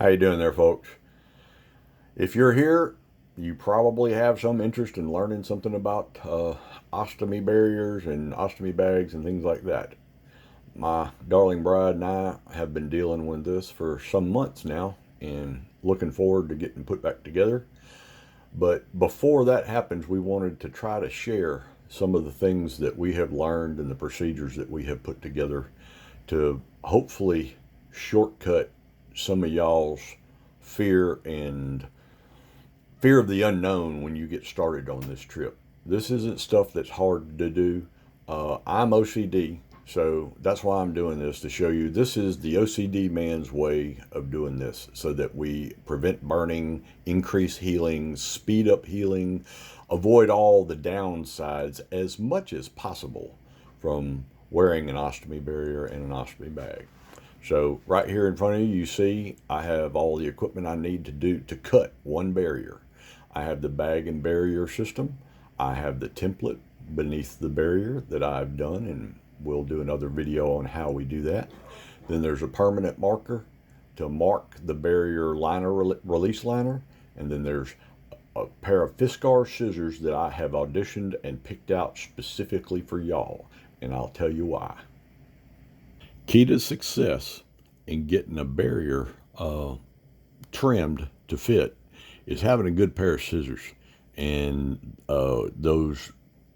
How you doing there, folks? If you're here, you probably have some interest in learning something about ostomy barriers and ostomy bags and things like that. My darling bride and I have been dealing with this for some months now and looking forward to getting put back together. But before that happens, we wanted to try to share some of the things that we have learned and the procedures that we have put together to hopefully shortcut some of y'all's fear and fear of the unknown when you get started on this trip. This isn't stuff that's hard to do. I'm OCD, so that's why I'm doing this, to show you this is the OCD man's way of doing this so that we prevent burning, increase healing, speed up healing, avoid all the downsides as much as possible from wearing an ostomy barrier and an ostomy bag. So right here in front of you, you see I have all the equipment I need to cut one barrier. I have the bag and barrier system. I have the template beneath the barrier that I've done, and we'll do another video on how we do that. Then there's a permanent marker to mark the barrier liner, release liner, and then there's a pair of Fiskar scissors that I have auditioned and picked out specifically for y'all, and I'll tell you why. Key to success in getting a barrier trimmed to fit is having a good pair of scissors. And those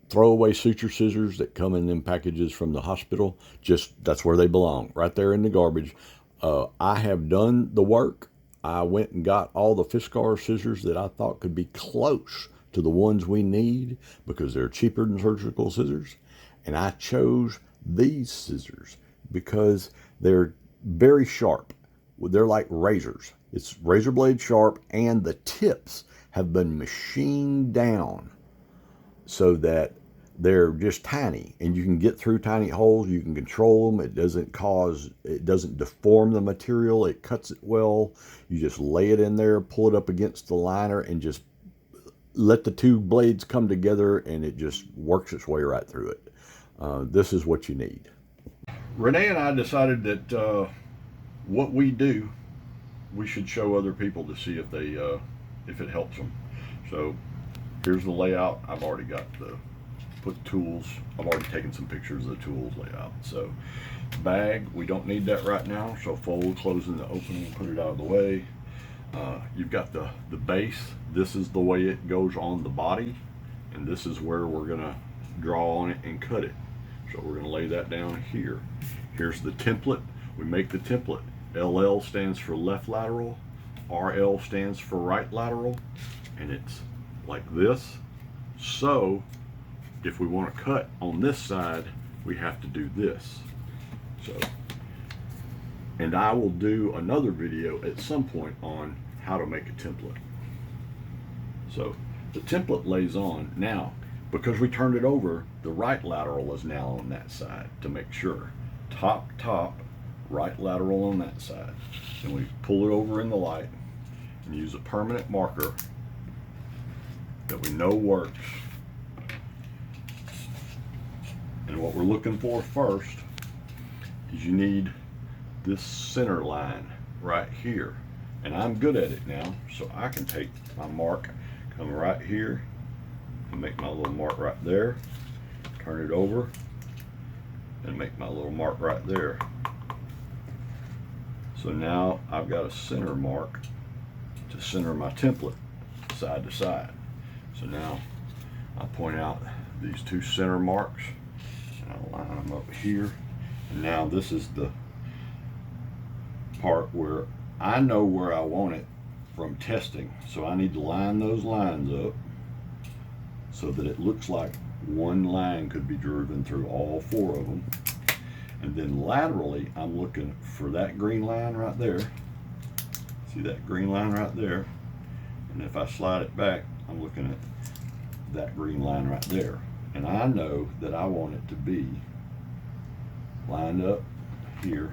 throwaway suture scissors that come in them packages from the hospital, just that's where they belong, right there in the garbage. I have done the work. I went and got all the Fiskar scissors that I thought could be close to the ones we need because they're cheaper than surgical scissors. And I chose these scissors because they're very sharp. They're like razors. It's razor blade sharp, and the tips have been machined down so that they're just tiny, and you can get through tiny holes. You can control them. It doesn't deform the material. It cuts it well. You just lay it in there, pull it up against the liner, and just let the two blades come together, and it just works its way right through it. This is what you need. Renee and I decided that what we do, we should show other people to see if it helps them. So here's the layout. I've already got put tools. I've already taken some pictures of the tools layout. So bag, we don't need that right now. So fold, closing the opening, put it out of the way. You've got the base. This is the way it goes on the body, and this is where we're gonna draw on it and cut it. So we're gonna lay that down here. Here's the template. We make the template. LL stands for left lateral, RL stands for right lateral, and it's like this. So if we want to cut on this side, we have to do this. So, and I will do another video at some point on how to make a template. So the template lays on. Now, because we turned it over, the right lateral is now on that side to make sure. Top, right lateral on that side. And we pull it over in the light and use a permanent marker that we know works. And what we're looking for first is you need this center line right here. And I'm good at it now, so I can take my mark, come right here, and make my little mark right there, turn it over, and make my little mark right there. So now I've got a center mark to center my template side to side. So now I point out these two center marks, and I'll line them up here. And now this is the part where I know where I want it from testing. So I need to line those lines up so that it looks like one line could be driven through all four of them. And then laterally, I'm looking for that green line right there. See that green line right there? And if I slide it back, I'm looking at that green line right there. And I know that I want it to be lined up here.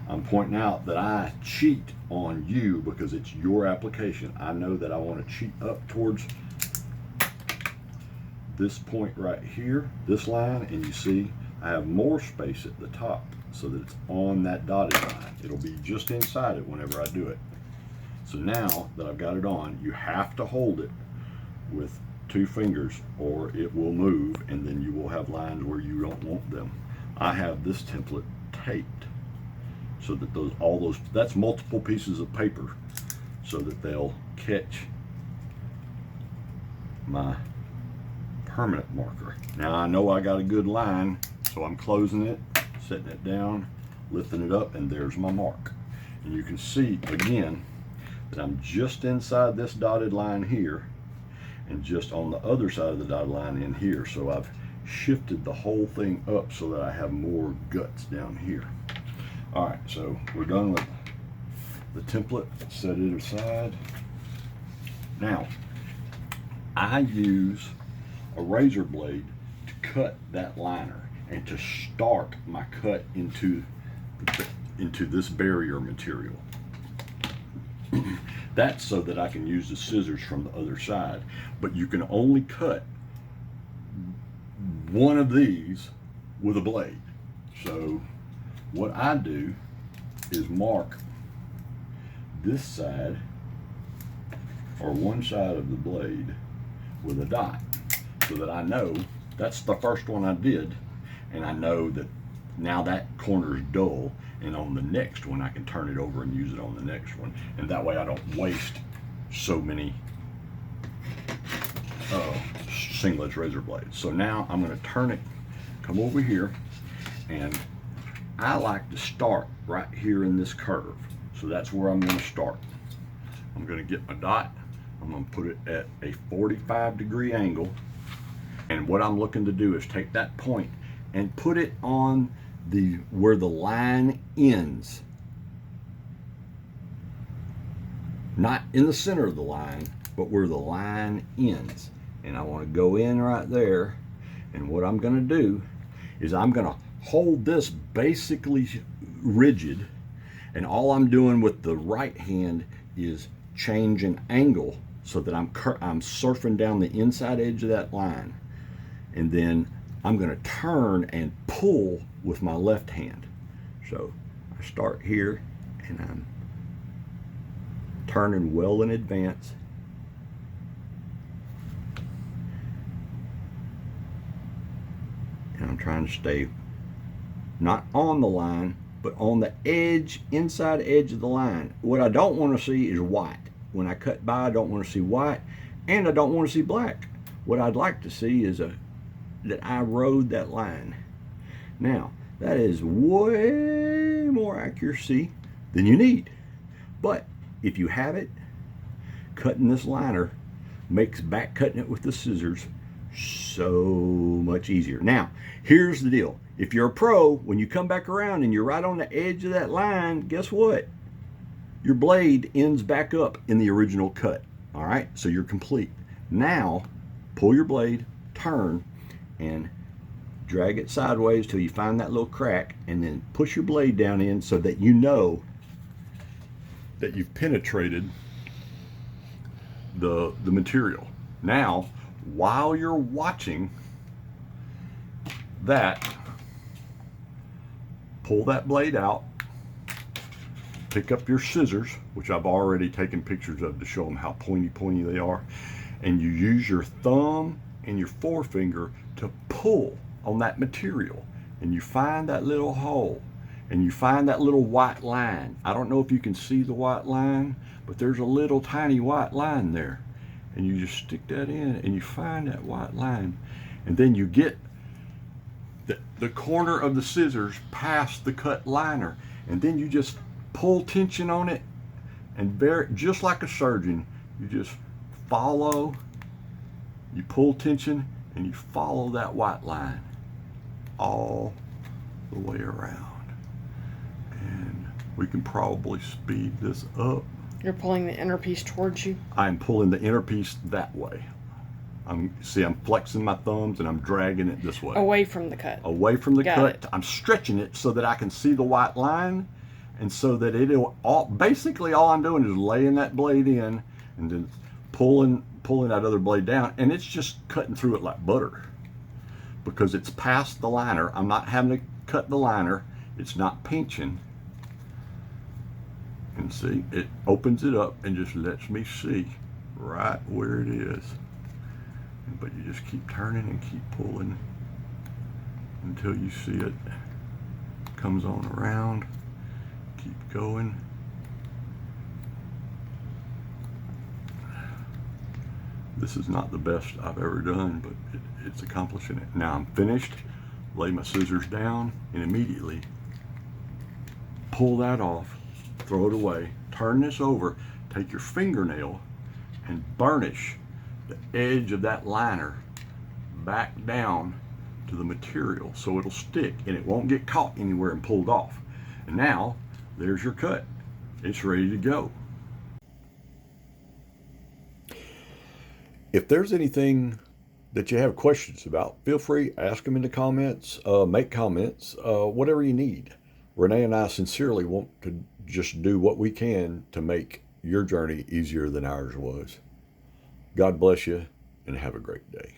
I'm pointing out that I cheat on you because it's your application. I know that I want to cheat up towards this point right here, this line, and you see I have more space at the top. so that it's on that dotted line. It'll be just inside it whenever I do it. So now that I've got it on, you have to hold it with 2 fingers or it will move, and then you will have lines where you don't want them. I have this template taped so that that's multiple pieces of paper so that they'll catch my permanent marker. Now I know I got a good line, so I'm closing it, setting it down, lifting it up, and there's my mark. And you can see again that I'm just inside this dotted line here and just on the other side of the dotted line in here. So I've shifted the whole thing up so that I have more guts down here. All right, so we're done with the template. Set it aside. Now, I use a razor blade to cut that liner and to start my cut into this barrier material. That's so that I can use the scissors from the other side, but you can only cut one of these with a blade. So what I do is mark this side or one side of the blade with a dot so that I know that's the first one I did, and I know that now that corner is dull, and on the next one I can turn it over and use it on the next one, and that way I don't waste so many single edge razor blades. So now I'm going to turn it, come over here, and I like to start right here in this curve. So that's where I'm going to start. I'm going to get my dot, I'm going to put it at a 45-degree angle, and what I'm looking to do is take that point and put it on where the line ends. Not in the center of the line, but where the line ends. And I want to go in right there, and what I'm going to do is I'm going to hold this basically rigid, and all I'm doing with the right hand is change an angle so that I'm surfing down the inside edge of that line, and then I'm going to turn and pull with my left hand. So I start here and I'm turning well in advance, and I'm trying to stay not on the line but on the edge, inside edge of the line. What I don't want to see is white. When I cut by, I don't want to see white, and I don't want to see black. What I'd like to see is that I rode that line. Now, that is way more accuracy than you need. But if you have it, cutting this liner makes back cutting it with the scissors so much easier. Now, here's the deal. If you're a pro, when you come back around and you're right on the edge of that line, guess what? Your blade ends back up in the original cut. All right, so you're complete. Now, pull your blade, turn, and drag it sideways till you find that little crack, and then push your blade down in so that you know that you've penetrated the material. Now, while you're watching that, pull that blade out, pick up your scissors, which I've already taken pictures of to show them how pointy they are, and you use your thumb and your forefinger to pull on that material, and you find that little hole, and you find that little white line. I don't know if you can see the white line, but there's a little tiny white line there, and you just stick that in and you find that white line, and then you get the corner of the scissors past the cut liner, and then you just pull tension on it, and just like a surgeon, you just follow, you pull tension and you follow that white line all the way around. And we can probably speed this up. You're pulling the inner piece towards you? I'm pulling the inner piece that way. I'm flexing my thumbs and I'm dragging it this way. Away from the cut. Away from the cut. It. I'm stretching it so that I can see the white line, and so that basically all I'm doing is laying that blade in and then pulling that other blade down, and it's just cutting through it like butter because it's past the liner. I'm not having to cut the liner. It's not pinching. And see, it opens it up and just lets me see right where it is. But you just keep turning and keep pulling until you see it comes on around. Keep going. This is not the best I've ever done, but it's accomplishing it. Now I'm finished. Lay my scissors down and immediately pull that off, throw it away, turn this over, take your fingernail and burnish the edge of that liner back down to the material so it'll stick and it won't get caught anywhere and pulled off. And now there's your cut. It's ready to go. If there's anything that you have questions about, feel free, ask them in the comments, make comments, whatever you need. Renee and I sincerely want to just do what we can to make your journey easier than ours was. God bless you and have a great day.